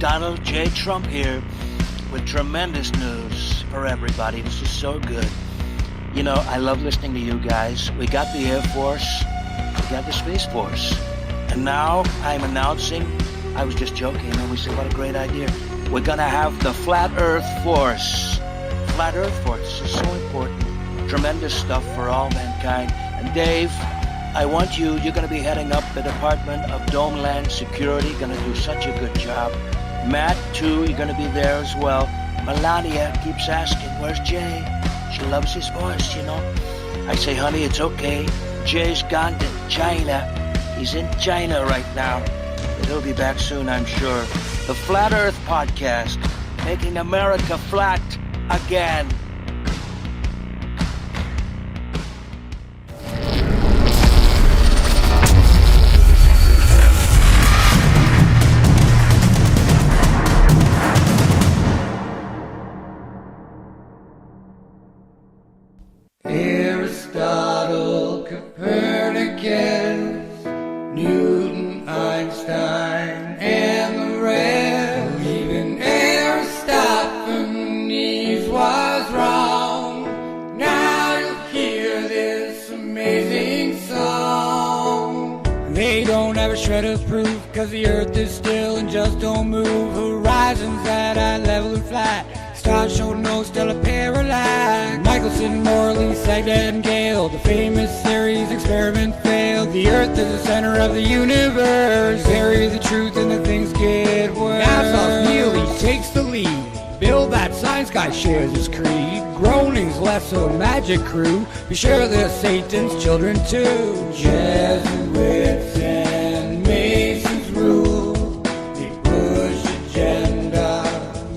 Donald J. Trump here with tremendous news for everybody. This is so good. You know, I love listening to you guys. We got the Air Force, we got the Space Force, and now I'm announcing, I was just joking, and we said, what a great idea. We're gonna have the Flat Earth Force. Flat Earth Force is so important. Tremendous stuff for all mankind. And Dave, I want you're going to be heading up the Department of Domeland Security, going to do such a good job. Matt, too, you're going to be there as well. Melania keeps asking, where's Jay? She loves his voice, you know. I say, honey, it's okay. Jay's gone to China. He's in China right now. But he'll be back soon, I'm sure. The Flat Earth Podcast, making America flat again. Aristotle, Copernicus, Newton, Einstein, and the rest. Even Aristophanes was wrong. Now you'll hear this amazing song. They don't have a shred of proof, cause the earth is still and just don't move. Horizons at eye level and flat. Stars show no stellar parallax. Michelson, Morley, Sagdad, and Gale. The famous series experiment failed. The Earth is the center of the universe. Bury the truth and the things get worse. NASA's Neely takes the lead. Bill, that science guy, shares his creed. Groaning's less a magic crew. Be sure they're Satan's children too. Jesuits and Masons rule. They push agenda.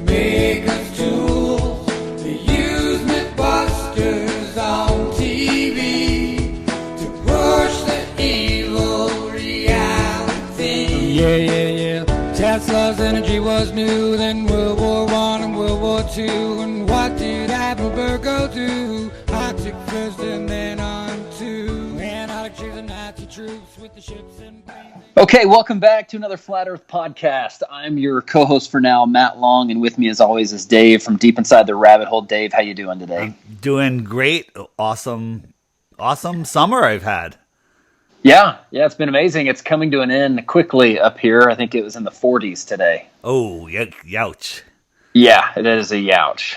Make us tools. They use Mythbusters on TV to push the evil reality. Yeah. Tesla's energy was new, then World War I and World War II. And what did Heidelberg go do? Arctic first and then on to Antarctica, the Nazi troops with the ships and planes. Okay, welcome back to another Flat Earth podcast. I'm your co-host for now, Matt Long, and with me as always is Dave from Deep Inside the Rabbit Hole. Dave, how you doing today? I'm doing great. Awesome summer I've had. Yeah, it's been amazing. It's coming to an end quickly up here. I think it was in the 40s today. Oh, youch. Yeah, it is a youch.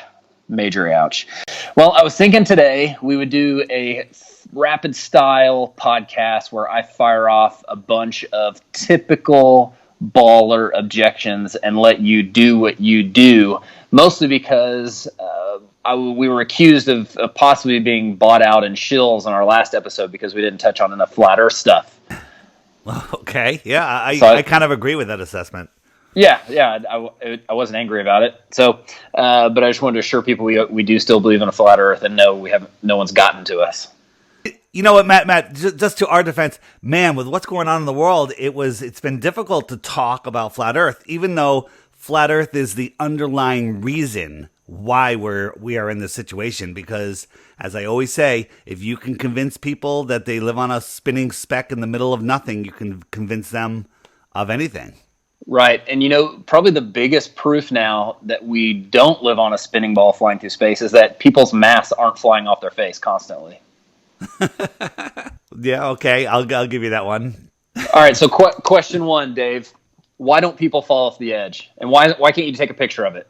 Major youch. Well, I was thinking today we would do a rapid style podcast where I fire off a bunch of typical baller objections and let you do what you do, mostly because we were accused of possibly being bought out in shills on our last episode because we didn't touch on enough flat earth stuff. Okay, yeah, I kind of agree with that assessment. Yeah, I wasn't angry about it. So, but I just wanted to assure people we do still believe in a flat earth, and no one's gotten to us. You know what, Matt, just to our defense, man, with what's going on in the world, it's been difficult to talk about flat earth, even though flat earth is the underlying reason why we are in this situation. Because, as I always say, if you can convince people that they live on a spinning speck in the middle of nothing, you can convince them of anything. Right. And, probably the biggest proof now that we don't live on a spinning ball flying through space is that people's masks aren't flying off their face constantly. Yeah, okay. I'll give you that one. All right. So question one, Dave. Why don't people fall off the edge? And why can't you take a picture of it?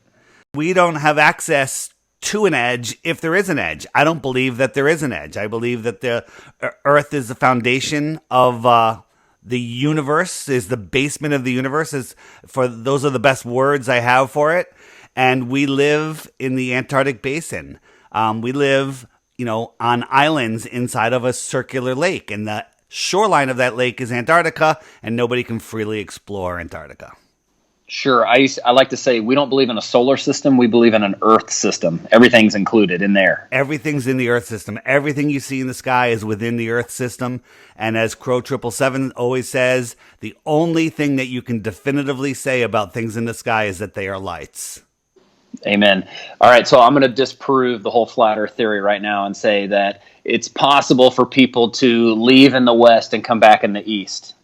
We don't have access to an edge if there is an edge. I don't believe that there is an edge. I believe that the Earth is the foundation of the universe, is the basement of the universe. Those are the best words I have for it. And we live in the Antarctic basin. We live, on islands inside of a circular lake, and the shoreline of that lake is Antarctica, and nobody can freely explore Antarctica. Sure. I like to say we don't believe in a solar system. We believe in an Earth system. Everything's included in there. Everything's in the Earth system. Everything you see in the sky is within the Earth system. And as Crow 777 always says, the only thing that you can definitively say about things in the sky is that they are lights. Amen. All right. So I'm going to disprove the whole flat Earth theory right now and say that it's possible for people to leave in the West and come back in the East.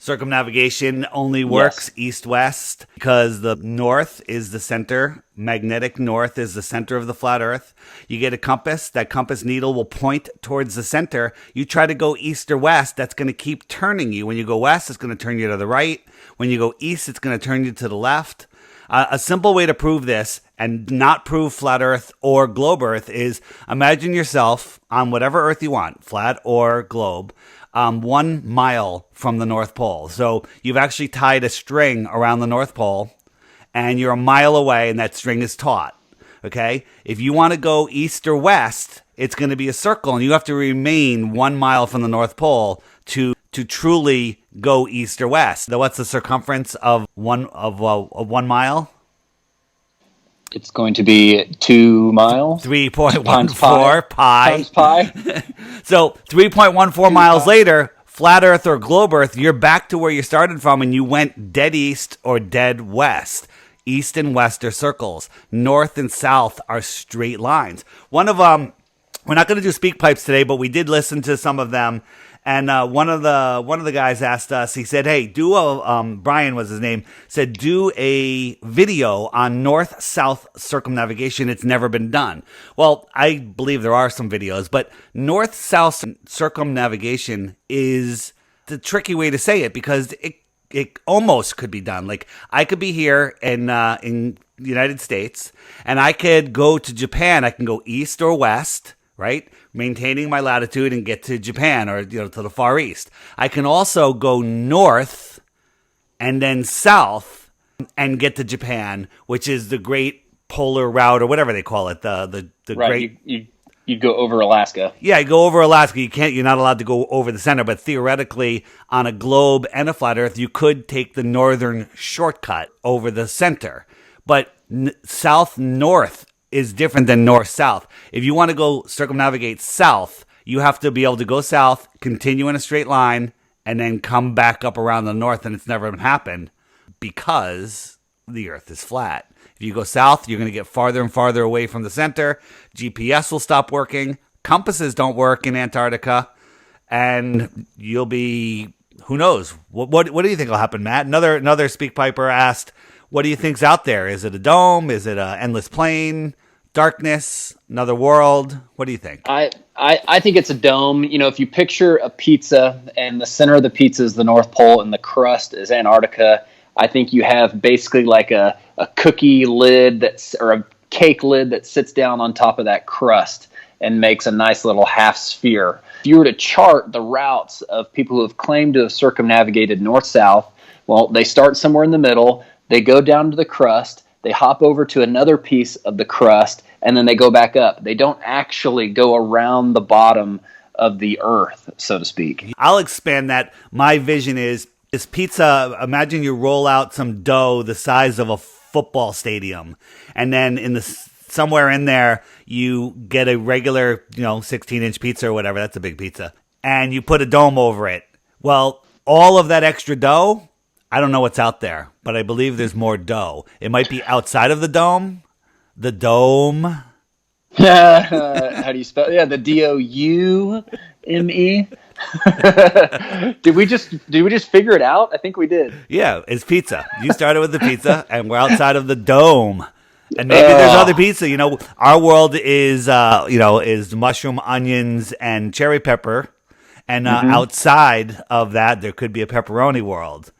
Circumnavigation only works east-west because the north is the center. Magnetic north is the center of the flat Earth. You get a compass. That compass needle will point towards the center. You try to go east or west, that's going to keep turning you. When you go west, it's going to turn you to the right. When you go east, it's going to turn you to the left. A simple way to prove this and not prove flat Earth or globe Earth is imagine yourself on whatever Earth you want, flat or globe, 1 mile from the North Pole. So you've actually tied a string around the North Pole and you're a mile away and that string is taut. Okay? If you want to go east or west, it's going to be a circle and you have to remain 1 mile from the North Pole to truly go east or west. Now, what's the circumference of one mile? It's going to be 2 miles. 3.14 pi. Times pi. So 3.14 miles later, flat Earth or globe Earth, you're back to where you started from and you went dead east or dead west. East and west are circles. North and south are straight lines. One of we're not going to do speak pipes today, but we did listen to some of them. And one of the guys asked us, he said, hey, Brian was his name, said, do a video on north-south circumnavigation. It's never been done. Well, I believe there are some videos, but north-south circumnavigation is the tricky way to say it because it almost could be done. Like I could be here in the United States and I could go to Japan. I can go east or west, right? Maintaining my latitude and get to Japan or to the Far East. I can also go north and then south and get to Japan, which is the Great Polar Route or whatever they call it. The right. Great. You go over Alaska. Yeah, you go over Alaska. You're not allowed to go over the center, but theoretically, on a globe and a flat Earth, you could take the northern shortcut over the center. But south-north is different than north-south. If you want to go circumnavigate south, you have to be able to go south, continue in a straight line, and then come back up around the north, and it's never happened because the Earth is flat. If you go south, you're going to get farther and farther away from the center. GPS will stop working. Compasses don't work in Antarctica, and you'll be, who knows? What do you think will happen, Matt? Another speak piper asked, what do you think's out there? Is it a dome? Is it an endless plain? Darkness? Another world? What do you think? I think it's a dome. If you picture a pizza and the center of the pizza is the North Pole and the crust is Antarctica, I think you have basically like a cookie lid or a cake lid that sits down on top of that crust and makes a nice little half sphere. If you were to chart the routes of people who have claimed to have circumnavigated north-south, well, they start somewhere in the middle. They go down to the crust, they hop over to another piece of the crust, and then they go back up. They don't actually go around the bottom of the Earth, so to speak. I'll expand that. My vision is this pizza, imagine you roll out some dough the size of a football stadium, and then somewhere in there, you get a regular, 16-inch pizza or whatever. That's a big pizza. And you put a dome over it. Well, all of that extra dough, I don't know what's out there, but I believe there's more dough. It might be outside of the dome. The dome. How do you spell it? Yeah, the Doume. Did we just figure it out? I think we did. Yeah, it's pizza. You started with the pizza, and we're outside of the dome. And maybe there's other pizza. Our world is is mushroom, onions, and cherry pepper. And outside of that, there could be a pepperoni world.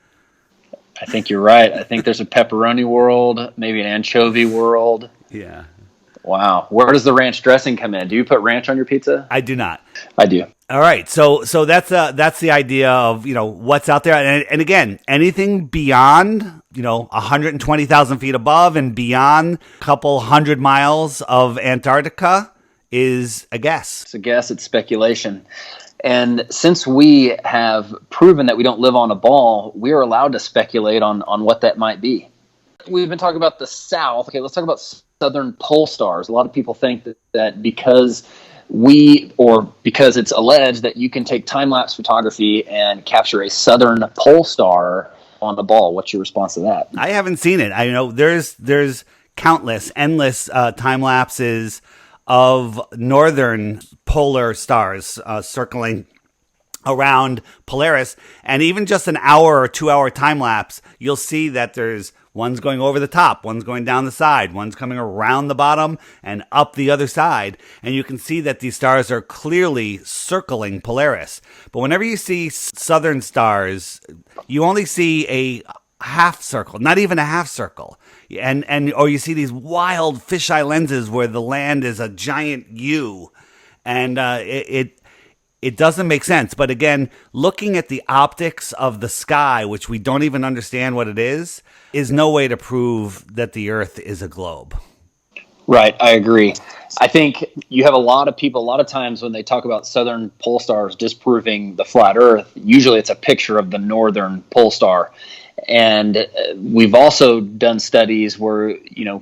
I think you're right. I think there's a pepperoni world, maybe an anchovy world. Yeah. Wow. Where does the ranch dressing come in? Do you put ranch on your pizza? I do not. I do. All right. So that's the idea of, what's out there. And again, anything beyond, 120,000 feet above and beyond a couple 100 miles of Antarctica is a guess. It's a guess. It's speculation. And since we have proven that we don't live on a ball, we are allowed to speculate on what that might be. We've been talking about the South. Okay, let's talk about southern pole stars. A lot of people think that because it's alleged that you can take time-lapse photography and capture a southern pole star on the ball. What's your response to that? I haven't seen it. I know there's endless time lapses of northern polar stars circling around Polaris, and even just an hour or 2 hour time lapse, you'll see that there's one's going over the top, one's going down the side, one's coming around the bottom and up the other side. And you can see that these stars are clearly circling Polaris. But whenever you see southern stars, you only see a half circle, not even a half circle. Or you see these wild fisheye lenses where the land is a giant U. And it doesn't make sense. But again, looking at the optics of the sky, which we don't even understand what it is no way to prove that the Earth is a globe. Right, I agree. I think you have a lot of times when they talk about southern pole stars disproving the flat Earth, usually it's a picture of the northern pole star. And we've also done studies where,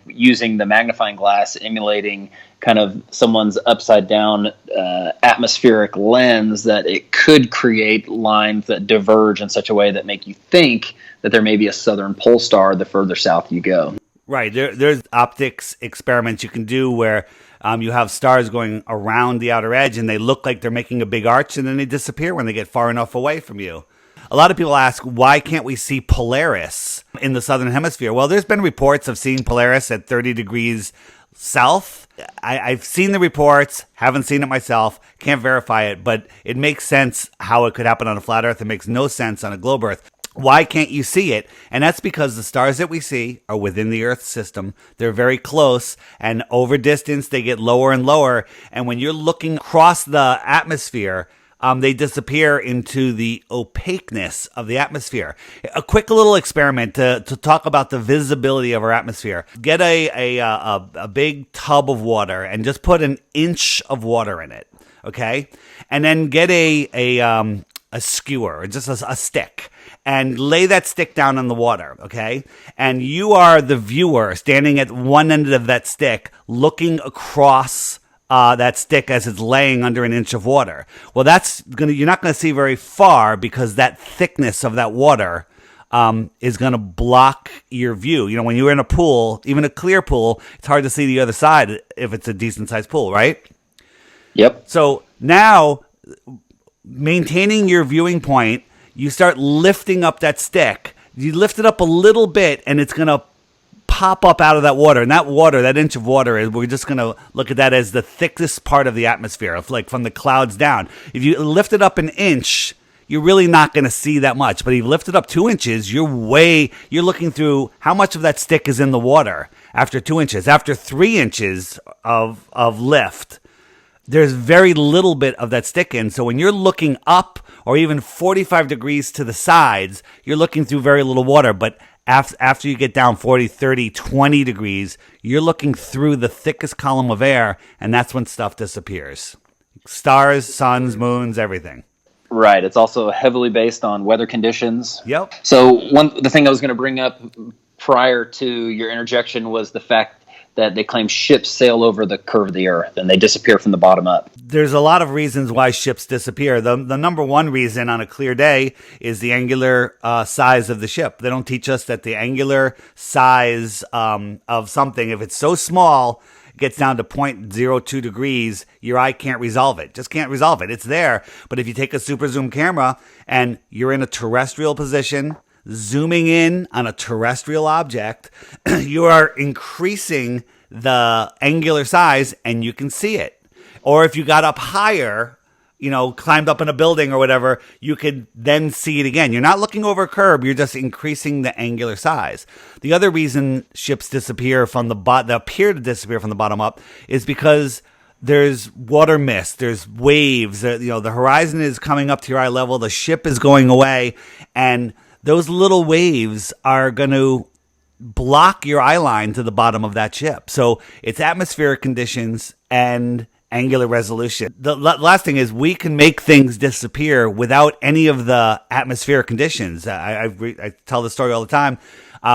using the magnifying glass, emulating kind of someone's upside down atmospheric lens, that it could create lines that diverge in such a way that make you think that there may be a southern pole star the further south you go. Right. There's optics experiments you can do where you have stars going around the outer edge and they look like they're making a big arch, and then they disappear when they get far enough away from you. A lot of people ask, why can't we see Polaris in the southern hemisphere? Well, there's been reports of seeing Polaris at 30 degrees south. I've seen the reports, haven't seen it myself, can't verify it, but it makes sense how it could happen on a flat Earth. It makes no sense on a globe Earth. Why can't you see it? And that's because the stars that we see are within the Earth system. They're very close, and over distance, they get lower and lower. And when you're looking across the atmosphere, they disappear into the opaqueness of the atmosphere. A quick little experiment to talk about the visibility of our atmosphere. Get a big tub of water and just put an inch of water in it, okay? And then get a skewer, or just a stick, and lay that stick down in the water, okay? And you are the viewer standing at one end of that stick looking across that stick as it's laying under an inch of water. Well, you're not going to see very far because that thickness of that water is going to block your view. When you're in a pool, even a clear pool, it's hard to see the other side if it's a decent sized pool, right? Yep. So now, maintaining your viewing point, you start lifting up that stick. You lift it up a little bit, and it's going to pop up out of that water. And that water, that inch of water, we're just going to look at that as the thickest part of the atmosphere, like from the clouds down. If you lift it up an inch, you're really not going to see that much. But if you lift it up 2 inches, you're looking through how much of that stick is in the water after 2 inches. After 3 inches of lift, there's very little bit of that stick in. So when you're looking up or even 45 degrees to the sides, you're looking through very little water. But after you get down 40, 30, 20 degrees, you're looking through the thickest column of air, and that's when stuff disappears. Stars, suns, moons, everything. Right. It's also heavily based on weather conditions. Yep. So the thing I was going to bring up prior to your interjection was the fact that they claim ships sail over the curve of the Earth and they disappear from the bottom up. There's a lot of reasons why ships disappear. The number one reason on a clear day is the angular size of the ship. They don't teach us that the angular size of something, if it's so small, gets down to 0.02 degrees, your eye can't resolve it. Just can't resolve it. It's there. But if you take a super zoom camera and you're in a terrestrial position, zooming in on a terrestrial object, you are increasing the angular size and you can see it. Or if you got up higher, climbed up in a building or whatever, you could then see it again. You're not looking over a curb, you're just increasing the angular size. The other reason ships disappear from the bottom, appear to disappear from the bottom up, is because there's water mist, there's waves, the horizon is coming up to your eye level, the ship is going away, and those little waves are going to block your eye line to the bottom of that ship. So it's atmospheric conditions and angular resolution. The last thing is we can make things disappear without any of the atmospheric conditions. I tell the story all the time.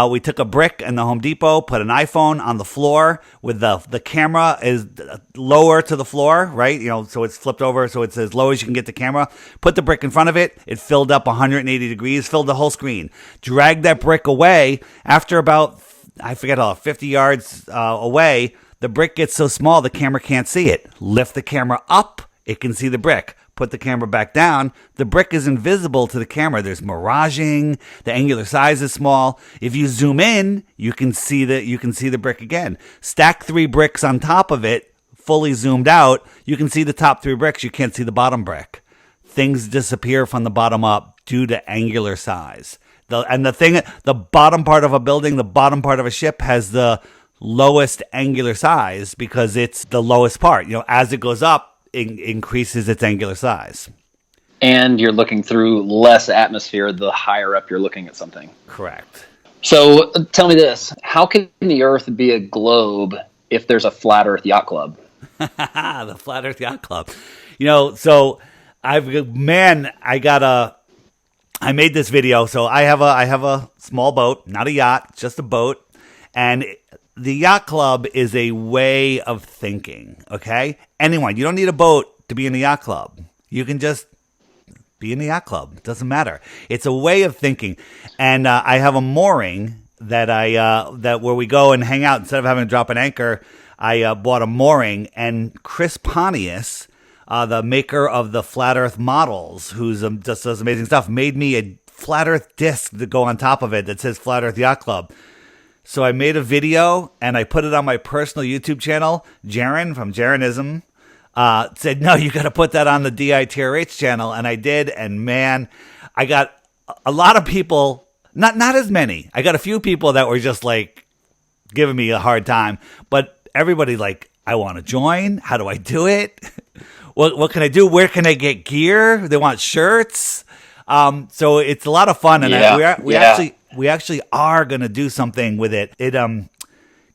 We took a brick in the Home Depot, put an iPhone on the floor with the camera is lower to the floor, right? So it's flipped over, so it's as low as you can get the camera. Put the brick in front of it. It filled up 180 degrees, filled the whole screen. Drag that brick away. After about, 50 yards away, the brick gets so small the camera can't see it. Lift the camera up, it can see the brick. put the camera back down, the brick is invisible to the camera. There's miraging. The angular size is small. If you zoom in, you can see the brick again. Stack 3 bricks on top of it, fully zoomed out. You can see the top 3 bricks. You can't see the bottom brick. Things disappear from the bottom up due to angular size. The bottom part of a building, the bottom part of a ship has the lowest angular size because it's the lowest part. As it goes up, it increases its angular size. And you're looking through less atmosphere the higher up you're looking at something. Correct. So tell me this. How can the Earth be a globe if there's a Flat Earth Yacht Club? The Flat Earth Yacht Club. So I made this video. So I have a small boat, not a yacht, just a boat. And the yacht club is a way of thinking, okay? Anyone, you don't need a boat to be in the yacht club. You can just be in the yacht club. It doesn't matter. It's a way of thinking. And I have a mooring that where we go and hang out. Instead of having to drop an anchor, I bought a mooring. And Chris Pontius, the maker of the Flat Earth models, who's just does amazing stuff, made me a Flat Earth disc to go on top of it that says Flat Earth Yacht Club. So I made a video and I put it on my personal YouTube channel. Jaron from Jaronism said, no, you got to put that on the DITRH channel. And I did. And man, I got a lot of people, not as many. I got a few people that were just like giving me a hard time. But everybody like, I want to join. How do I do it? What can I do? Where can I get gear? They want shirts. So it's a lot of fun. And we actually are going to do something with it. It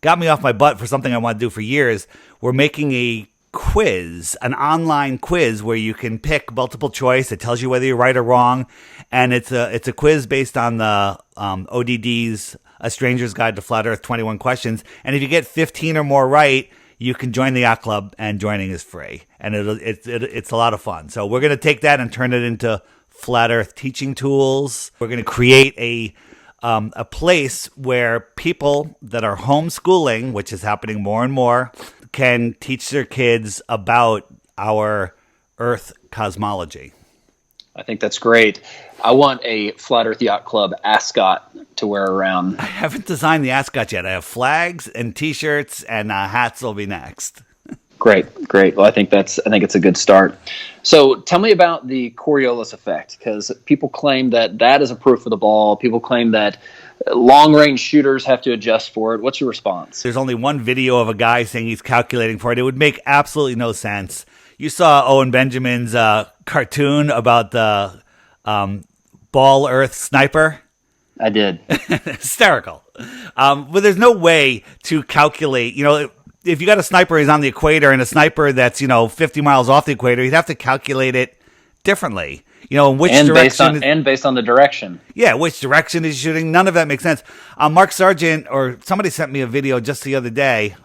got me off my butt for something I want to do for years. We're making a quiz, an online quiz where you can pick multiple choice. It tells you whether you're right or wrong. And it's a quiz based on the ODD's A Stranger's Guide to Flat Earth 21 Questions. And if you get 15 or more right, you can join the yacht club, and joining is free. And it's a lot of fun. So we're going to take that and turn it into Flat Earth teaching tools. We're going to create a place where people that are homeschooling, which is happening more and more, can teach their kids about our Earth cosmology. I think that's great. I want a Flat Earth Yacht Club ascot to wear around. I haven't designed the ascot yet. I have flags and T-shirts, and hats will be next. Great. Well, I think it's a good start. So tell me about the Coriolis effect, because people claim that is a proof of the ball. People claim that long-range shooters have to adjust for it. What's your response? There's only one video of a guy saying he's calculating for it. It would make absolutely no sense. You saw Owen Benjamin's cartoon about the ball Earth sniper? I did. Hysterical. But there's no way to calculate, if you got a sniper who's on the equator and a sniper that's, 50 miles off the equator, you'd have to calculate it differently. Which direction. Based on the direction. Yeah, which direction is shooting. None of that makes sense. Mark Sargent, or somebody sent me a video just the other day.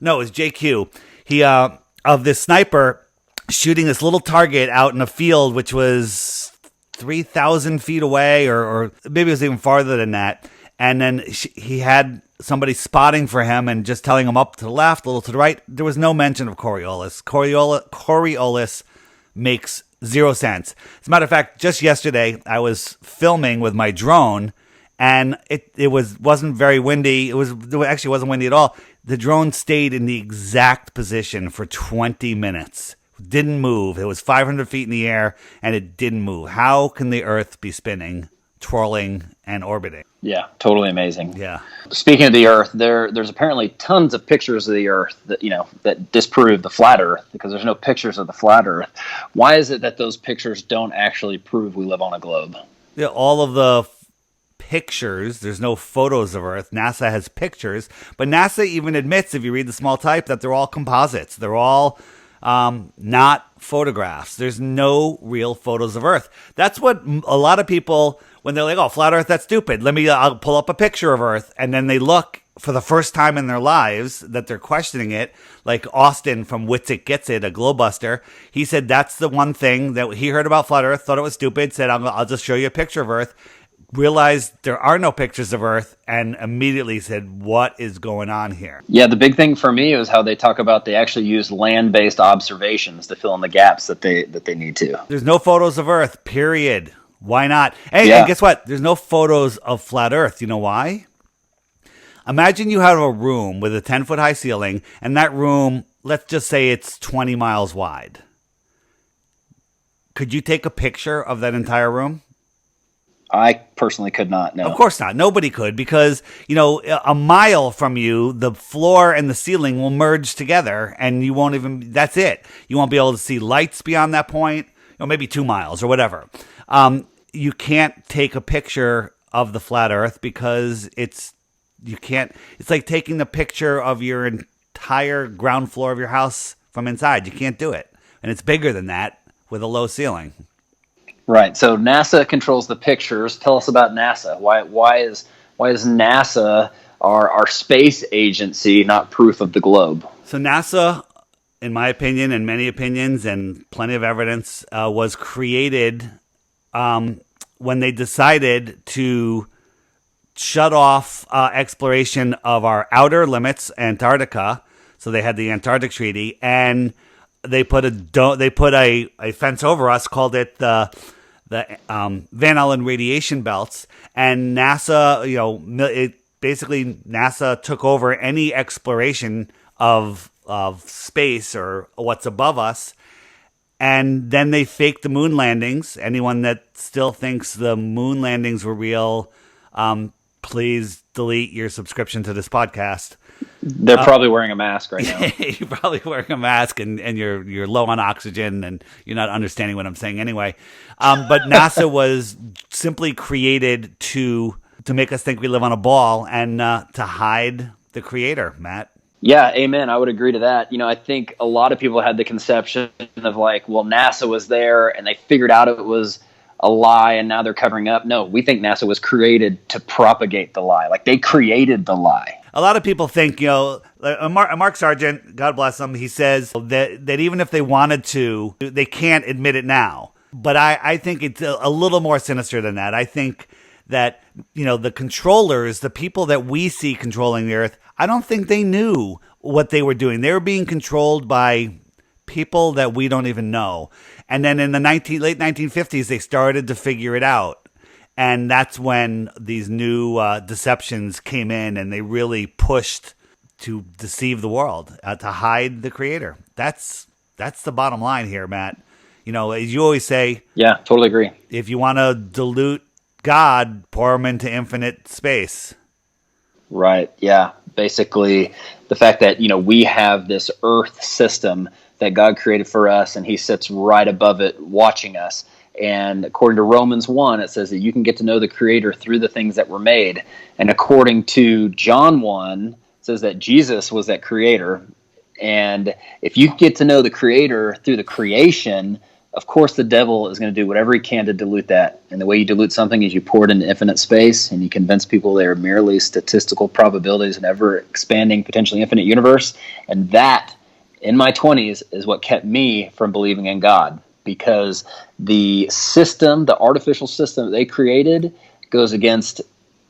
No, it was JQ. He, of this sniper shooting this little target out in a field, which was 3,000 feet away, or maybe it was even farther than that. And then he had somebody spotting for him and just telling him up to the left, a little to the right. There was no mention of Coriolis. Coriolis makes zero sense. As a matter of fact, just yesterday, I was filming with my drone, and it wasn't very windy. It actually wasn't windy at all. The drone stayed in the exact position for 20 minutes. Didn't move. It was 500 feet in the air, and it didn't move. How can the Earth be spinning, twirling, and orbiting? Yeah, totally amazing. Yeah. Speaking of the Earth, there's apparently tons of pictures of the Earth that disprove the flat Earth, because there's no pictures of the flat Earth. Why is it that those pictures don't actually prove we live on a globe? Yeah, all of the pictures, there's no photos of Earth. NASA has pictures, but NASA even admits, if you read the small type, that they're all composites. They're all not photographs. There's no real photos of Earth. That's what a lot of people, when they're like, oh, flat Earth, that's stupid. I'll pull up a picture of Earth. And then they look for the first time in their lives that they're questioning it. Like Austin from Wits It Gets It, a Globebuster. He said that's the one thing that he heard about flat Earth, thought it was stupid, said, I'll just show you a picture of Earth. realized there are no pictures of Earth and immediately said, what is going on here? Yeah, the big thing for me was how they talk about they actually use land-based observations to fill in the gaps that they need to. There's no photos of Earth, period. Why not? Hey, Yeah. and guess what? There's no photos of flat Earth. You know why? Imagine you have a room with a 10-foot high ceiling, and that room, let's just say it's 20 miles wide. Could you take a picture of that entire room? I personally could not, no. Of course not. Nobody could, because, a mile from you, the floor and the ceiling will merge together, and you won't even, that's it. You won't be able to see lights beyond that point, maybe 2 miles or whatever. You can't take a picture of the flat Earth because it's like taking the picture of your entire ground floor of your house from inside. You can't do it. And it's bigger than that with a low ceiling. Right. So NASA controls the pictures. Tell us about NASA. Why is NASA our space agency not proof of the globe? So NASA, in my opinion, and many opinions, and plenty of evidence, was created when they decided to shut off exploration of our outer limits, Antarctica. So they had the Antarctic Treaty, and they put a fence over us, called it the Van Allen radiation belts, and NASA, NASA took over any exploration of space or what's above us, and then they faked the moon landings. Anyone that still thinks the moon landings were real, please delete your subscription to this podcast. They're probably wearing a mask right now. You're probably wearing a mask and you're low on oxygen and you're not understanding what I'm saying anyway. But NASA was simply created to make us think we live on a ball and to hide the creator, Matt. Yeah, amen. I would agree to that. I think a lot of people had the conception of NASA was there and they figured out it was a lie and now they're covering up. No, we think NASA was created to propagate the lie. They created the lie. A lot of people think, Mark Sargent, God bless him, he says that even if they wanted to, they can't admit it now. But I think it's a little more sinister than that. I think that, the controllers, the people that we see controlling the Earth, I don't think they knew what they were doing. They were being controlled by people that we don't even know. And then in the late 1950s, they started to figure it out. And that's when these new deceptions came in, and they really pushed to deceive the world, to hide the creator. That's the bottom line here, Matt. As you always say. Yeah, totally agree. If you want to dilute God, pour him into infinite space. Right. Yeah. Basically, the fact that, we have this Earth system that God created for us, and he sits right above it watching us. And according to Romans 1, it says that you can get to know the Creator through the things that were made. And according to John 1, it says that Jesus was that Creator. And if you get to know the Creator through the creation, of course the devil is going to do whatever he can to dilute that. And the way you dilute something is you pour it into infinite space, and you convince people they are merely statistical probabilities in an ever-expanding, potentially infinite universe. And that, in my 20s, is what kept me from believing in God. Because the system, the artificial system that they created, goes against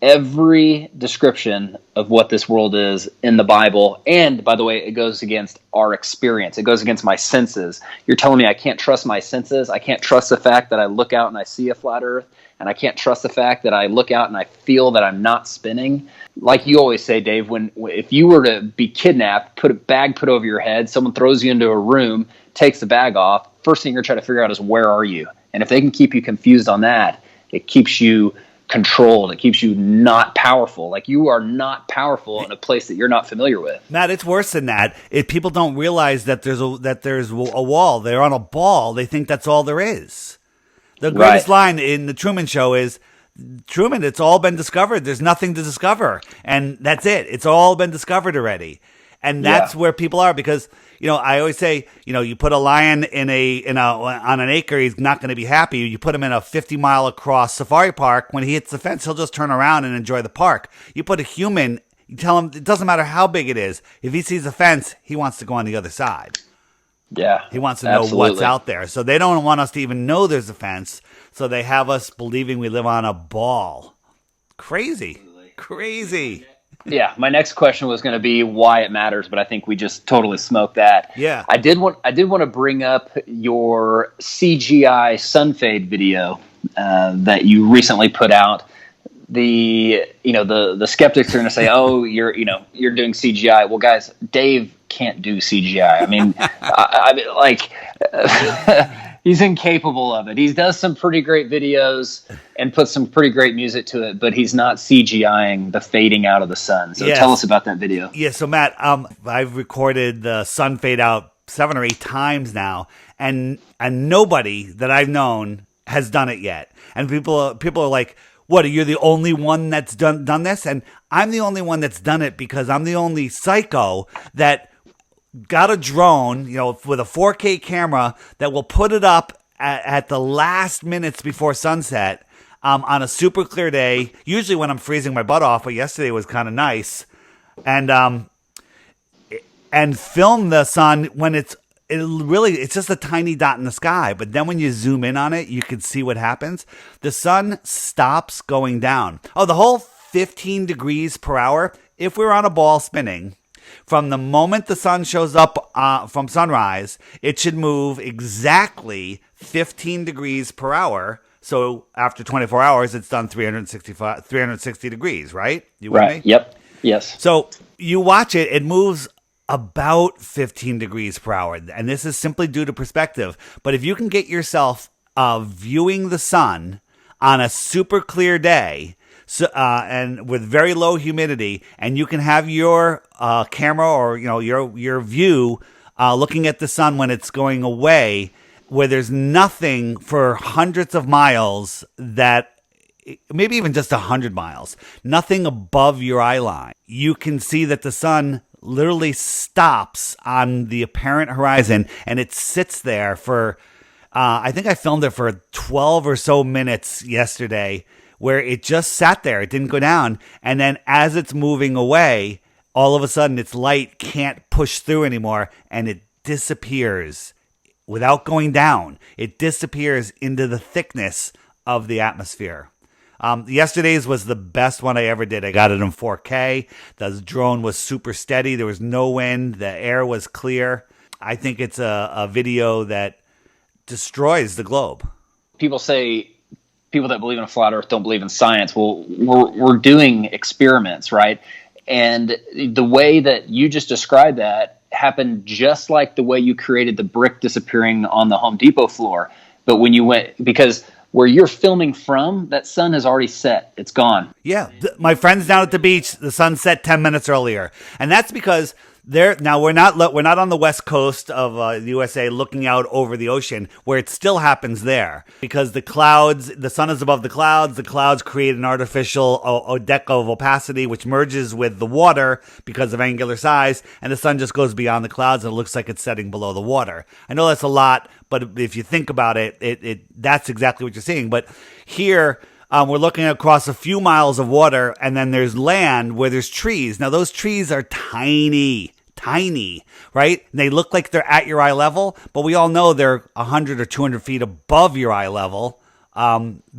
every description of what this world is in the Bible. And, by the way, it goes against our experience. It goes against my senses. You're telling me I can't trust my senses? I can't trust the fact that I look out and I see a flat Earth? And I can't trust the fact that I look out and I feel that I'm not spinning? Like you always say, Dave, if you were to be kidnapped, put over your head, someone throws you into a room, takes the bag off, first thing you're trying to figure out is where are you? And if they can keep you confused on that, it keeps you controlled. It keeps you not powerful. You are not powerful in a place that you're not familiar with. Matt, it's worse than that. If people don't realize that there's a wall, they're on a ball. They think that's all there is. The greatest line in the Truman Show is, Truman, it's all been discovered. There's nothing to discover. And that's it. It's all been discovered already. And that's where people are, because, I always say, you put a lion on an acre, he's not going to be happy. You put him in a 50-mile across safari park, when he hits the fence, he'll just turn around and enjoy the park. You put a human, you tell him it doesn't matter how big it is. If he sees a fence, he wants to go on the other side. Yeah. He wants to know what's out there. So they don't want us to even know there's a fence. So they have us believing we live on a ball. Crazy. Yeah, my next question was going to be why it matters, but I think we just totally smoked that. Yeah. I did want to bring up your CGI sunfade video that you recently put out. The skeptics are going to say, "Oh, you're doing CGI." Well, guys, Dave can't do CGI. I mean, he's incapable of it. He does some pretty great videos and puts some pretty great music to it, but he's not CGIing the fading out of the sun. So tell us about that video. Yeah, so Matt, I've recorded the sun fade out 7 or 8 times now, and nobody that I've known has done it yet. And people are like, "What? Are you the only one that's done this?" And I'm the only one that's done it because I'm the only psycho that got a drone, with a 4K camera that will put it up at the last minutes before sunset on a super clear day, usually when I'm freezing my butt off, but yesterday was kind of nice, and film the sun when it's just a tiny dot in the sky. But then when you zoom in on it, you can see what happens. The sun stops going down. Oh, the whole 15 degrees per hour, if we're on a ball spinning, from the moment the sun shows up from sunrise, it should move exactly 15 degrees per hour. So after 24 hours, it's done 360 degrees, right? You with me? Yep. Yes. So you watch it, it moves about 15 degrees per hour. And this is simply due to perspective. But if you can get yourself viewing the sun on a super clear day, and with very low humidity, and you can have your camera or your view looking at the sun when it's going away, where there's nothing for hundreds of miles, that maybe even just 100 miles, nothing above your eye line, you can see that the sun literally stops on the apparent horizon, and it sits there for I think I filmed it for 12 or so minutes yesterday, where it just sat there. It didn't go down. And then as it's moving away, all of a sudden its light can't push through anymore, and it disappears without going down. It disappears into the thickness of the atmosphere. Yesterday's was the best one I ever did. I got it in 4K. The drone was super steady. There was no wind. The air was clear. I think it's a video that destroys the globe. People say people that believe in a flat earth don't believe in science. Well, we're doing experiments, right? And the way that you just described that happened just like the way you created the brick disappearing on the Home Depot floor. But when you went, because where you're filming from, that sun has already set. It's gone. Yeah. My friends down at the beach, the sun set 10 minutes earlier. And that's because we're not on the west coast of the USA looking out over the ocean, where it still happens there, because the sun is above the clouds create an artificial deck of opacity which merges with the water because of angular size, and the sun just goes beyond the clouds and it looks like it's setting below the water. I know that's a lot, but if you think about it, that's exactly what you're seeing. But here, we're looking across a few miles of water, and then there's land where there's trees. Now, those trees are tiny, right? And they look like they're at your eye level, but we all know they're 100 or 200 feet above your eye level,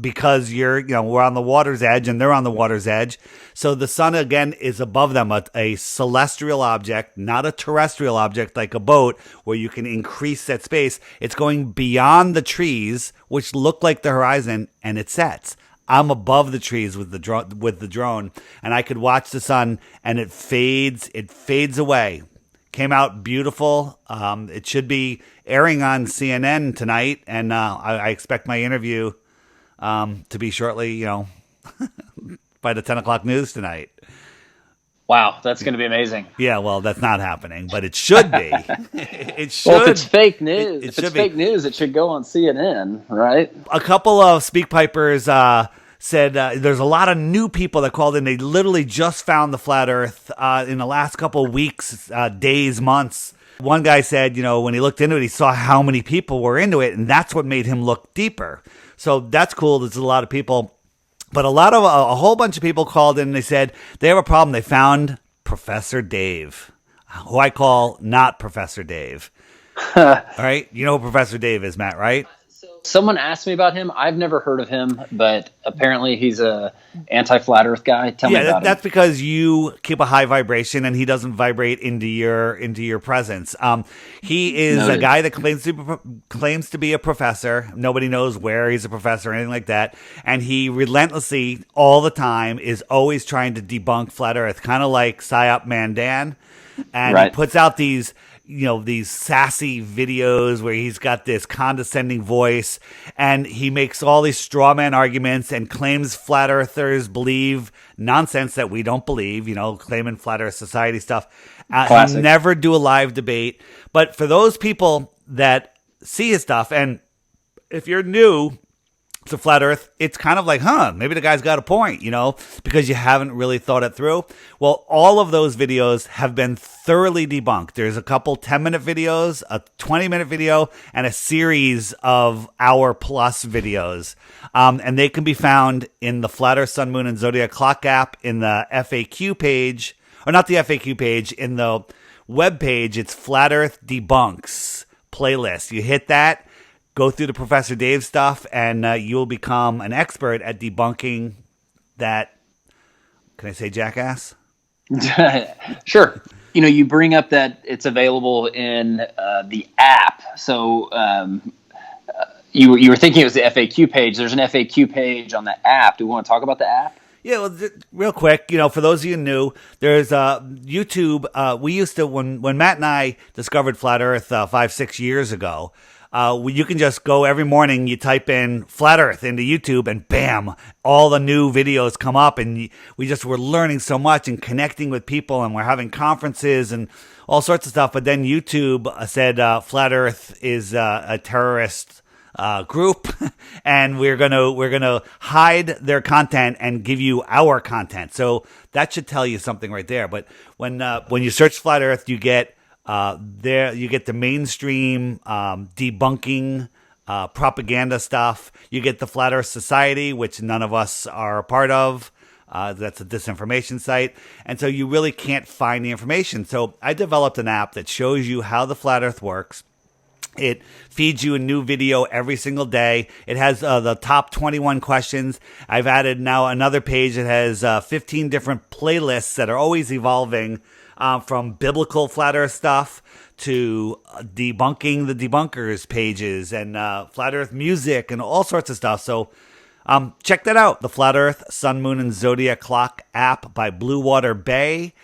because we're on the water's edge and they're on the water's edge. So the sun, again, is above them, a celestial object, not a terrestrial object like a boat where you can increase that space. It's going beyond the trees, which look like the horizon, and it sets. I'm above the trees with the drone, and I could watch the sun, and it fades away. Came out beautiful. It should be airing on CNN tonight, and I expect my interview to be shortly, by the 10 o'clock news tonight. Wow, that's going to be amazing. Yeah, well, that's not happening, but it should be. It should. Well, if it's fake news, fake news, it should go on CNN, right? A couple of speakpipers said there's a lot of new people that called in. They literally just found the flat Earth in the last couple of weeks, days, months. One guy said, when he looked into it, he saw how many people were into it, and that's what made him look deeper. So that's cool. There's a lot of people. But a whole bunch of people called in and they said they have a problem. They found Professor Dave, who I call not Professor Dave. All right? You know who Professor Dave is, Matt, right? Someone asked me about him. I've never heard of him, but apparently he's a anti-flat Earth guy. Tell me about that's him. because you keep a high vibration and he doesn't vibrate into your presence. He is Noted. a guy that claims to be a professor. Nobody knows where he's a professor or anything like that. And he relentlessly, all the time, is always trying to debunk flat Earth, kind of like Psyop Mandan. And Right. he puts out these sassy videos where he's got this condescending voice, and he makes all these straw man arguments and claims flat earthers believe nonsense that we don't believe, claiming flat earth society stuff. He never do a live debate. But for those people that see his stuff, and if you're new to flat earth, it's kind of like, maybe the guy's got a point, because you haven't really thought it through. Well, all of those videos have been thoroughly debunked. There's a couple 10-minute videos, a 20-minute video, and a series of hour-plus videos. And they can be found in the Flat Earth, Sun, Moon, and Zodiac Clock app, in the FAQ page, or not the FAQ page, in the web page. It's Flat Earth Debunks playlist. You hit that, go through the Professor Dave stuff, and you'll become an expert at debunking that. Can I say jackass? Sure. You bring up that it's available in the app. So you were thinking it was the FAQ page. There's an FAQ page on the app. Do we want to talk about the app? Yeah, well, real quick, for those of you new, there's YouTube. We used to, when Matt and I discovered Flat Earth 5-6 years ago, you can just go every morning, you type in Flat Earth into YouTube, and bam, all the new videos come up, and we just were learning so much and connecting with people, and we're having conferences and all sorts of stuff. But then YouTube said Flat Earth is a terrorist group, and we're gonna hide their content and give you our content. So that should tell you something right there. But when you search Flat Earth, you get you get the mainstream debunking propaganda stuff. You get the Flat Earth Society, which none of us are a part of. That's a disinformation site. And so you really can't find the information. So I developed an app that shows you how the Flat Earth works. It feeds you a new video every single day. It has the top 21 questions. I've added now another page that has 15 different playlists that are always evolving, from biblical flat earth stuff to debunking the debunkers pages and flat earth music and all sorts of stuff. So check that out. The Flat Earth, Sun, Moon, and Zodiac Clock app by Blue Water Bay.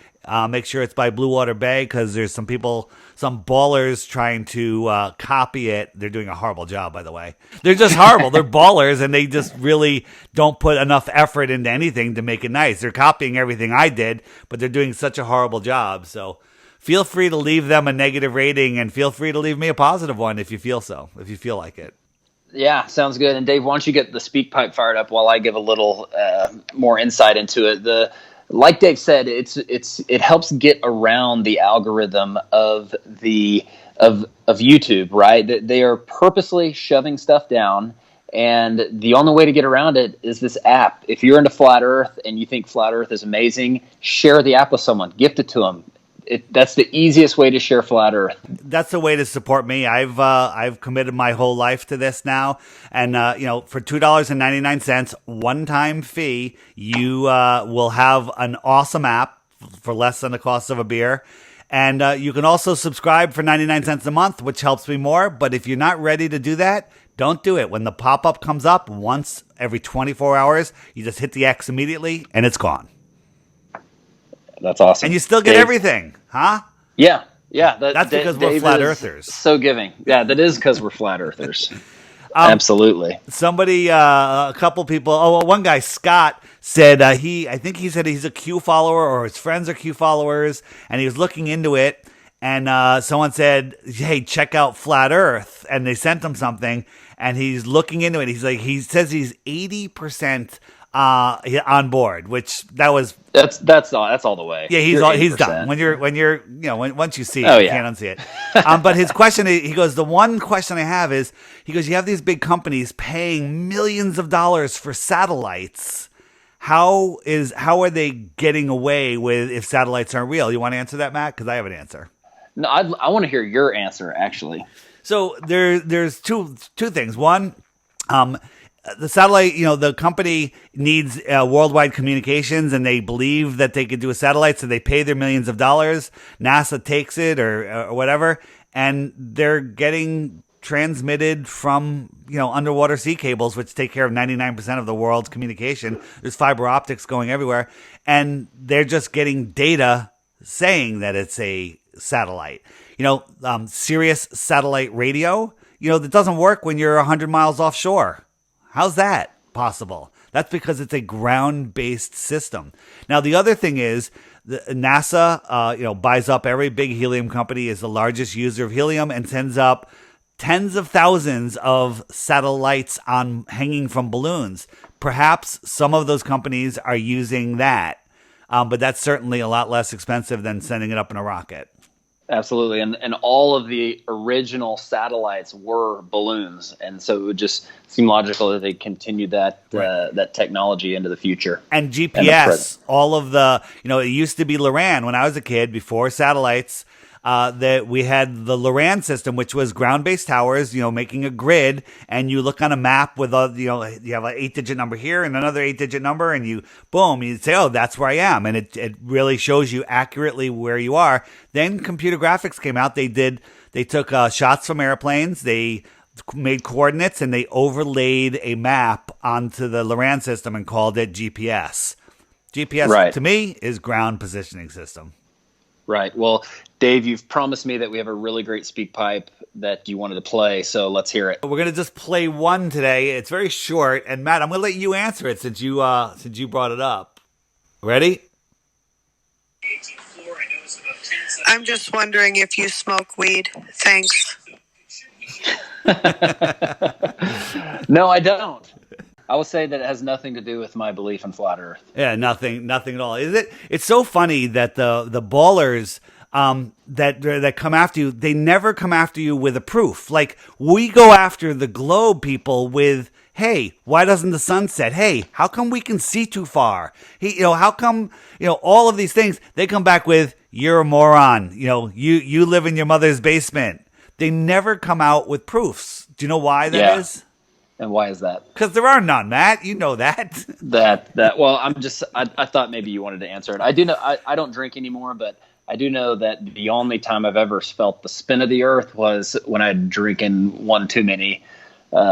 Make sure it's by Blue Water Bay, because there's some ballers trying to copy it. They're doing a horrible job, by the way. They're just horrible. They're ballers, and they just really don't put enough effort into anything to make it nice. They're copying everything I did, but they're doing such a horrible job. So feel free to leave them a negative rating, and feel free to leave me a positive one if you feel like it. Yeah, sounds good. And Dave, why don't you get the speak pipe fired up while I give a little more insight into it? Like Dave said, it helps get around the algorithm of YouTube, right? They are purposely shoving stuff down, and the only way to get around it is this app. If you're into Flat Earth and you think Flat Earth is amazing, share the app with someone, gift it to them. That's the easiest way to share Flat Earth. That's the way to support me. I've committed my whole life to this now, and for $2.99 one-time fee, you will have an awesome app for less than the cost of a beer, and you can also subscribe for 99 cents a month, which helps me more. But if you're not ready to do that, don't do it. When the pop-up comes up once every 24 hours, you just hit the X immediately, and it's gone. That's awesome. And you still get everything, huh? Yeah. That's because we're flat earthers. So giving. Yeah, that is because we're flat earthers. Absolutely. Somebody, a couple people. One guy, Scott, said I think he said he's a Q follower, or his friends are Q followers, and he was looking into it. And someone said, "Hey, check out Flat Earth," and they sent him something, and he's looking into it. He says he's 80%. On board, which that's all the way. Yeah, he's done. Once you see it, you can't unsee it. But his question, he goes, the one question I have is, he goes, you have these big companies paying millions of dollars for satellites. How are they getting away with if satellites aren't real? You want to answer that, Matt? Because I have an answer. No, I want to hear your answer, actually. So there's two things. One, the satellite, the company needs worldwide communications, and they believe that they could do a satellite, so they pay their millions of dollars. NASA takes it or whatever, and they're getting transmitted from underwater sea cables, which take care of 99% of the world's communication. There's fiber optics going everywhere, and they're just getting data saying that it's a satellite. Sirius satellite radio, that doesn't work when you're 100 miles offshore. How's that possible? That's because it's a ground-based system. Now, the other thing is NASA, buys up every big helium company, is the largest user of helium, and sends up tens of thousands of satellites hanging from balloons. Perhaps some of those companies are using that, but that's certainly a lot less expensive than sending it up in a rocket. Absolutely. And all of the original satellites were balloons. And so it would just seem logical that they continued that that technology into the future. And GPS, all of the, it used to be Loran when I was a kid, before satellites, that we had the Loran system, which was ground-based towers, making a grid, and you look on a map with you have an 8-digit number here and another 8-digit number, and you say, oh, that's where I am, and it really shows you accurately where you are. Then computer graphics came out. They took shots from airplanes, they made coordinates, and they overlaid a map onto the Loran system and called it GPS. GPS, to me, is ground positioning system. Right. Well, Dave, you've promised me that we have a really great speak pipe that you wanted to play, so let's hear it. We're going to just play one today. It's very short, and Matt, I'm going to let you answer it since you brought it up. Ready? I'm just wondering if you smoke weed. Thanks. No, I don't. I will say that it has nothing to do with my belief in flat Earth. Yeah, nothing at all. Is it? It's so funny that the ballers that come after you, they never come after you with a proof. Like, we go after the globe people with, hey, why doesn't the sun set? Hey, how come we can see too far? Hey, how come, all of these things, they come back with, you're a moron. You live in your mother's basement. They never come out with proofs. Do you know why that is? And why is that? Because there are none, Matt. You know that. Well, I thought maybe you wanted to answer it. I do know, I don't drink anymore, but I do know that the only time I've ever felt the spin of the earth was when I'd drinking one too many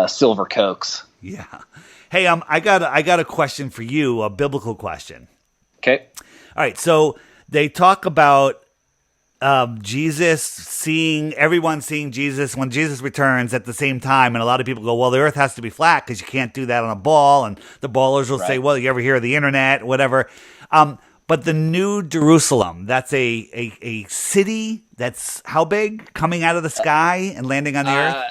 silver Cokes. Yeah. Hey, I got a question for you, a biblical question. Okay. All right. So they talk about everyone seeing Jesus when Jesus returns at the same time. And a lot of people go, well, the earth has to be flat because you can't do that on a ball. And the ballers will say, well, you ever hear of the internet, whatever. But the New Jerusalem, that's a city that's how big? Coming out of the sky and landing on the earth?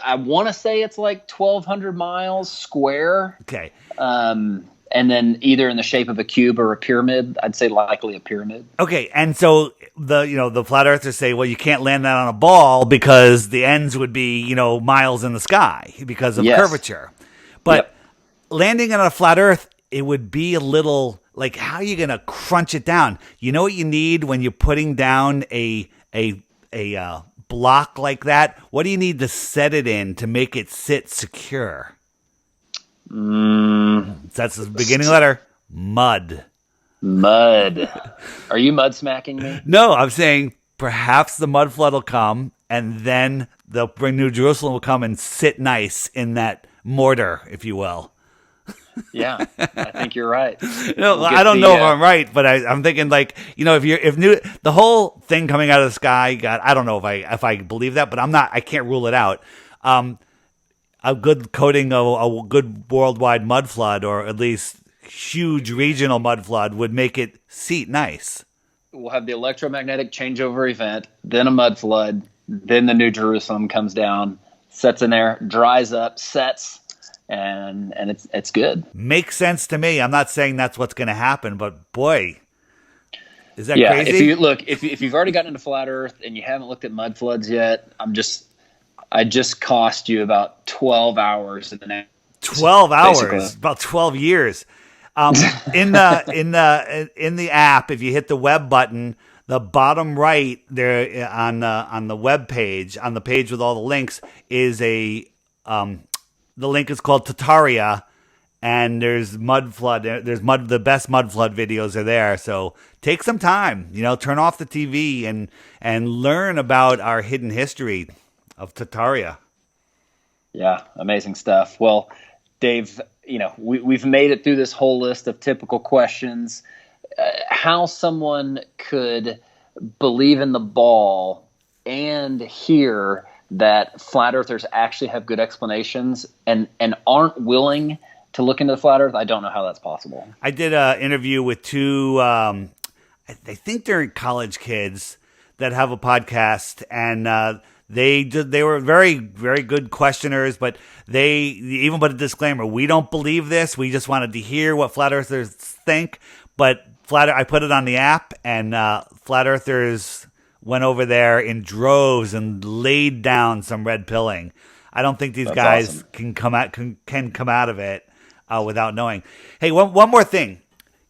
I want to say it's like 1,200 miles square. Okay. And then either in the shape of a cube or a pyramid. I'd say likely a pyramid. Okay, and so the flat earthers say, well, you can't land that on a ball because the ends would be, miles in the sky because of curvature. But landing on a flat earth, it would be a little like, how are you going to crunch it down? You know what you need when you're putting down a block like that? What do you need to set it in to make it sit secure? That's the beginning letter. Mud. Are you mud smacking me? No, I'm saying perhaps the mud flood will come, and then the New Jerusalem will come and sit nice in that mortar, if you will. Yeah, I think you're right. No, I don't know if I'm right, but I'm thinking like, the whole thing coming out of the sky, God, I don't know if I believe that, but I can't rule it out. A good coating of a good worldwide mud flood, or at least huge regional mud flood, would make it seat nice. We'll have the electromagnetic changeover event, then a mud flood, then the New Jerusalem comes down, sets in there, dries up, sets, and it's good. Makes sense to me. I'm not saying that's what's going to happen, but boy, is that crazy? If you've already gotten into flat Earth and you haven't looked at mud floods yet, I just cost you about 12 hours in the next 12 hours, basically. About 12 years. In the app, if you hit the web button, the bottom right there on the web page, on the page with all the links, is the link is called Tartaria, and there's mud flood. The best mud flood videos are there. So take some time, turn off the TV and learn about our hidden history of Tartaria. Yeah, amazing stuff. Well, Dave, we've made it through this whole list of typical questions. How someone could believe in the ball and hear that flat earthers actually have good explanations and aren't willing to look into the flat earth, I don't know how that's possible. I did an interview with two, I think they're college kids that have a podcast, and they were very, very good questioners, but they even put a disclaimer: we don't believe this. We just wanted to hear what flat earthers think. But I put it on the app, and flat earthers went over there in droves and laid down some red pilling. I don't think these guys awesome. can come out of it without knowing. Hey, one more thing.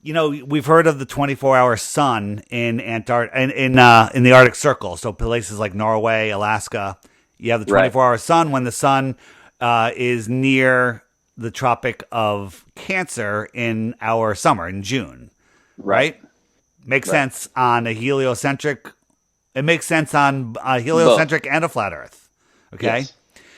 We've heard of the 24-hour sun in in the Arctic Circle. So places like Norway, Alaska, you have the 24-hour sun when the sun is near the Tropic of Cancer in our summer in June. Right? Makes sense on a heliocentric. It makes sense on a heliocentric and a flat Earth. Okay. Yes.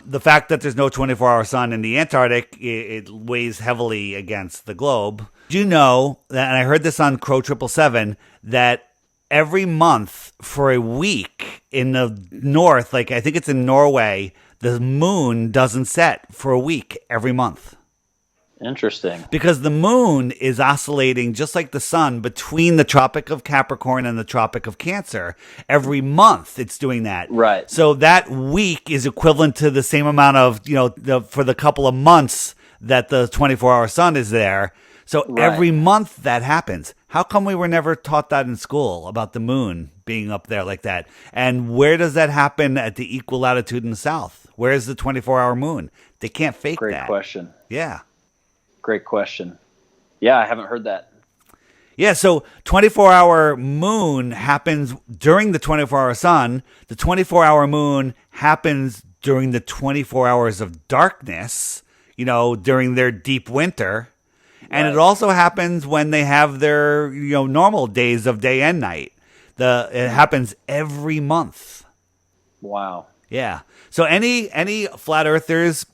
The fact that there's no 24-hour sun in the Antarctic, it weighs heavily against the globe. Do you know that, and I heard this on Crow 777, that every month for a week in the north, like I think it's in Norway, the moon doesn't set for a week every month. Interesting. Because the moon is oscillating just like the sun between the Tropic of Capricorn and the Tropic of Cancer. Every month it's doing that. Right. So that week is equivalent to the same amount of, for the couple of months that the 24-hour sun is there. So every month that happens. How come we were never taught that in school about the moon being up there like that? And where does that happen at the equal latitude in the south? Where is the 24-hour moon? They can't fake that. Great question. Yeah. Great question. Yeah, I haven't heard that. Yeah, so 24-hour moon happens during the 24-hour sun. The 24-hour moon happens during the 24 hours of darkness, during their deep winter. And it also happens when they have their, normal days of day and night. It happens every month. Wow. Yeah. So any flat earthers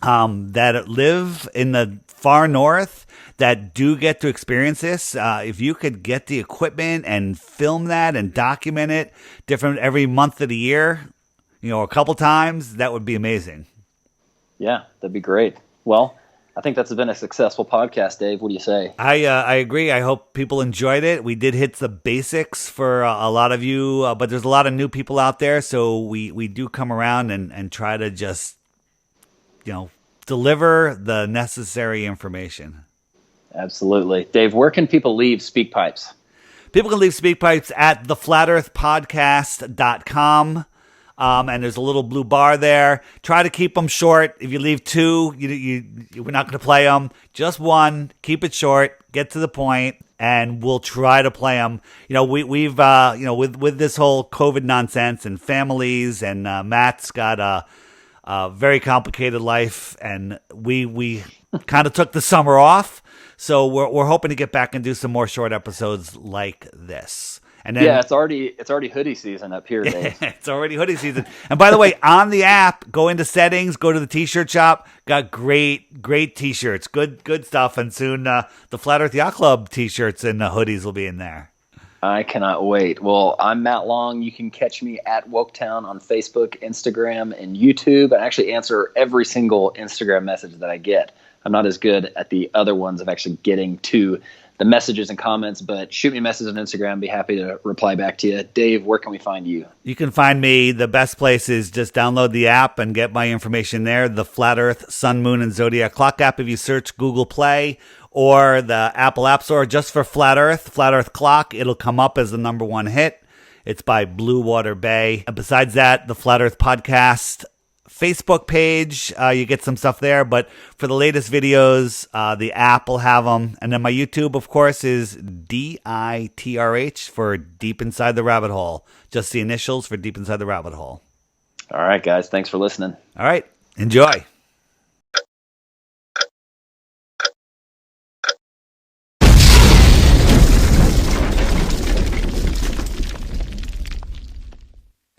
that live in the far north that do get to experience this, if you could get the equipment and film that and document it different every month of the year, a couple times, that would be amazing. Yeah, that'd be great. Well, I think that's been a successful podcast, Dave. What do you say? I agree. I hope people enjoyed it. We did hit the basics for a lot of you, but there's a lot of new people out there, so we do come around and try to just, deliver the necessary information. Absolutely. Dave, where can people leave SpeakPipes? People can leave SpeakPipes at theflatearthpodcast.com. And there's a little blue bar there. Try to keep them short. If you leave two, we're not going to play them. Just one. Keep it short. Get to the point, and we'll try to play them. We've with this whole COVID nonsense and families, and Matt's got a very complicated life, and we kind of took the summer off, so we're hoping to get back and do some more short episodes like this. And then, it's already hoodie season up here, Dave. It's already hoodie season. And by the way, on the app, go into settings, go to the t-shirt shop. Got great t-shirts, good stuff. And soon the Flat Earth Yacht Club t-shirts and hoodies will be in there. I cannot wait. Well, I'm Matt Long. You can catch me at Woketown on Facebook, Instagram, and YouTube. I actually answer every single Instagram message that I get. I'm not as good at the other ones of actually getting to the messages and comments, but shoot me a message on Instagram. Be happy to reply back to you. Dave, where can we find you? You can find me. The best place is just download the app and get my information there. The Flat Earth, Sun, Moon, and Zodiac Clock app. If you search Google Play or the Apple App Store just for Flat Earth Clock, it'll come up as the #1 hit. It's by Blue Water Bay. And besides that, the Flat Earth Podcast Facebook page. You get some stuff there, but for the latest videos, the app will have them. And then my YouTube, of course, is DITRH for Deep Inside the Rabbit Hole. Just the initials for Deep Inside the Rabbit Hole. All right, guys. Thanks for listening. All right. Enjoy.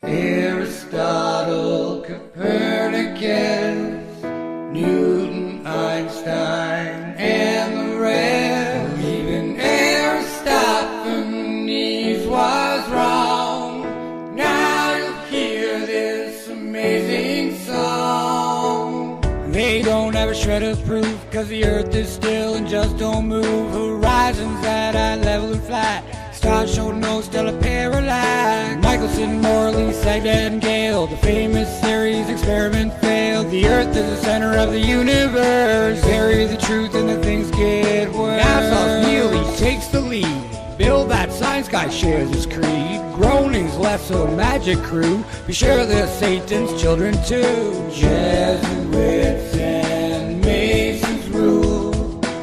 Aristotle, Copernicus, Newton, Einstein, and the rest. Even Aristophanes was wrong. Now you'll hear this amazing song. They don't have a shred of proof, cause the earth is still and just don't move. Horizons at eye level and flat. Stars show no stellar parallax. Michelson, Morley, Sagdat, and Gale. The famous series experiment failed. The Earth is the center of the universe. Bury the truth and the things get worse. NASA's Neely takes the lead. Bill, that science guy, shares his creed. Groaning's left so magic crew. Be sure they're Satan's children too. Jesuits and Masons rule.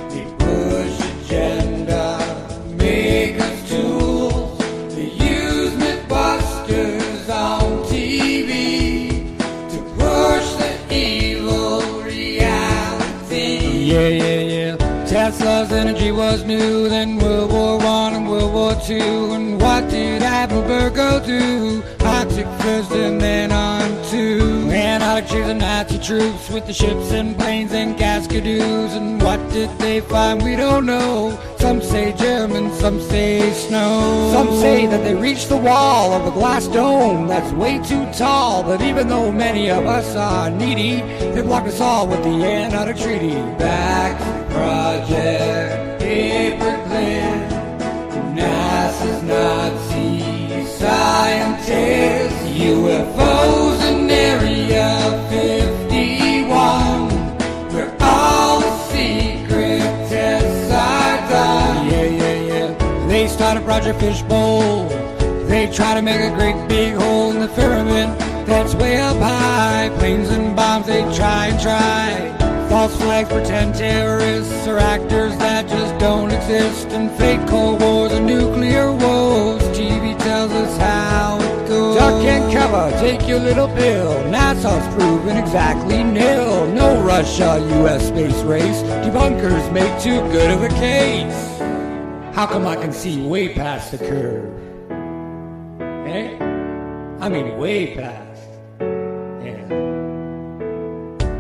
They push agenda. Make us tools. They use Mythbusters on TV to push the evil reality. Yeah. Tesla's energy was new, then World War I and World War II. And what did Apelberg do? Arctic first and then on to Antarctica chasing Nazi troops with the ships and planes and Cascadoos. And what did they find? We don't know. Some say German, some say snow. Some say that they reached the wall of the glass dome that's way too tall. But even though many of us are needy, they blocked us all with the Antarctic Treaty. Back to Project Paperclip, NASA's Nazi scientists, UFOs in Area 51, where all the secret tests are done. Yeah. They started Project Fishbowl. They try to make a great big hole in the firmament that's way up high. Planes and bombs, they try and try. False flags, pretend terrorists, or actors that just don't exist. And fake Cold Wars and nuclear woes. TV tells us how it goes. Duck and cover, take your little pill. NASA's proven exactly nil. No Russia-US space race. Debunkers make too good of a case. How come I can see way past the curve? Eh? I mean way past.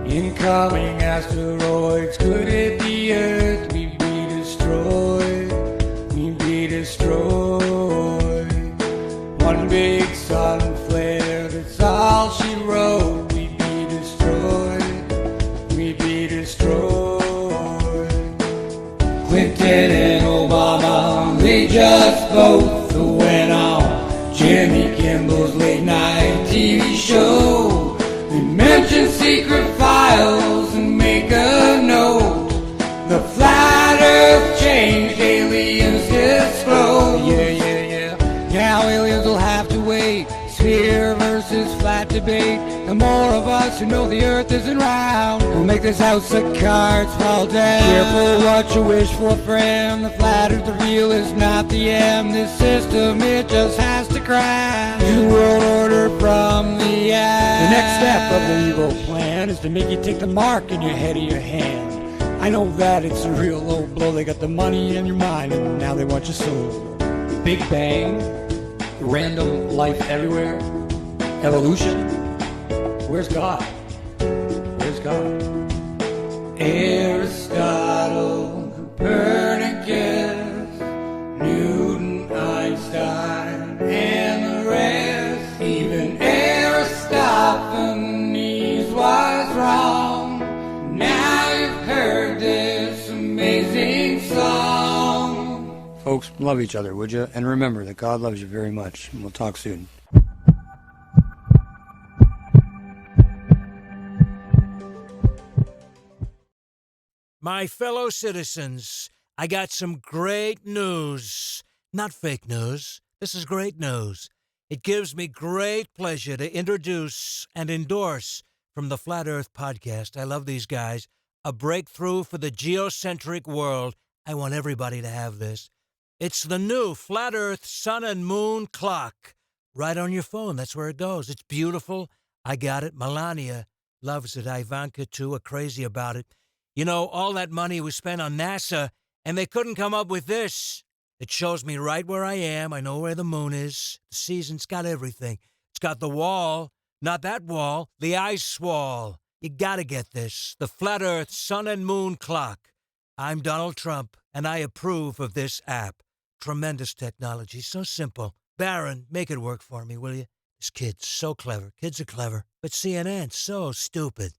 Incoming asteroids, could it be Earth? We'd be destroyed, we'd be destroyed. One big sun flare, that's all she wrote. We'd be destroyed, we'd be destroyed. Clinton and Obama, they just both went on Jimmy Kimmel's late night TV show. They mention secret files and make a note. The flat earth changed, aliens disclosed. Yeah. Now aliens will have to wait. Sphere versus flat debate. The more of us who know the earth isn't round will make this house of cards fall down. Careful what you wish for, friend. The flat earth, the real is not the M. This system, it just has to crash. New world order from the end. The next step of the evil plan is to make you take the mark in your head or your hand. I know that it's a real low blow. They got the money in your mind and now they want your soul. Big Bang, random life everywhere, evolution. Where's God? Where's God? Aristotle, Copernicus, Newton, Einstein, and the rest. Even Aristophanes was wrong. Now you've heard this amazing song. Folks, love each other, would you? And remember that God loves you very much. And we'll talk soon. My fellow citizens, I got some great news. Not fake news. This is great news. It gives me great pleasure to introduce and endorse from the Flat Earth Podcast. I love these guys. A breakthrough for the geocentric world. I want everybody to have this. It's the new Flat Earth Sun and Moon Clock. Right on your phone. That's where it goes. It's beautiful. I got it. Melania loves it. Ivanka, too, are crazy about it. You know, all that money was spent on NASA, and they couldn't come up with this. It shows me right where I am. I know where the moon is. The season's got everything. It's got the wall. Not that wall. The ice wall. You gotta get this. The Flat Earth Sun and Moon Clock. I'm Donald Trump, and I approve of this app. Tremendous technology. So simple. Baron, make it work for me, will you? This kid's so clever. Kids are clever. But CNN's so stupid.